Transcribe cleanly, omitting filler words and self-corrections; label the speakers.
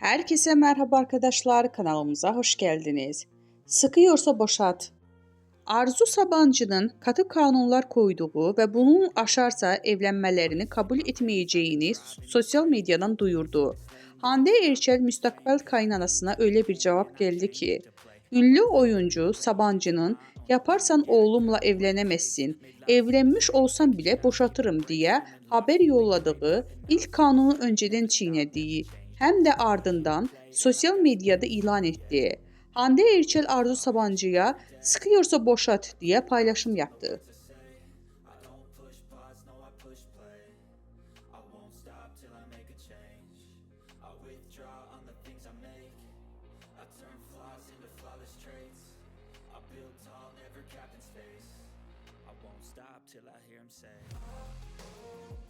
Speaker 1: Herkese merhaba arkadaşlar, kanalımıza hoş geldiniz. Sıkıyorsa boşalt. Arzu Sabancı'nın katı kanunlar koyduğu ve bunun aşarsa evlenmelerini kabul etmeyeceğini sosyal medyadan duyurdu. Hande Erçel müstakbel kaynanasına öyle bir cevap geldi ki, ünlü oyuncu Sabancı'nın yaparsan oğlumla evlenemezsin, evlenmiş olsam bile boşatırım diye haber yolladığı ilk kanunu önceden çiğnediği hem de ardından sosyal medyada ilan etti. Hande Erçel Arzu Sabancı'ya sıkıyorsa boşat diye paylaşım yaptı.
Speaker 2: Till I hear him say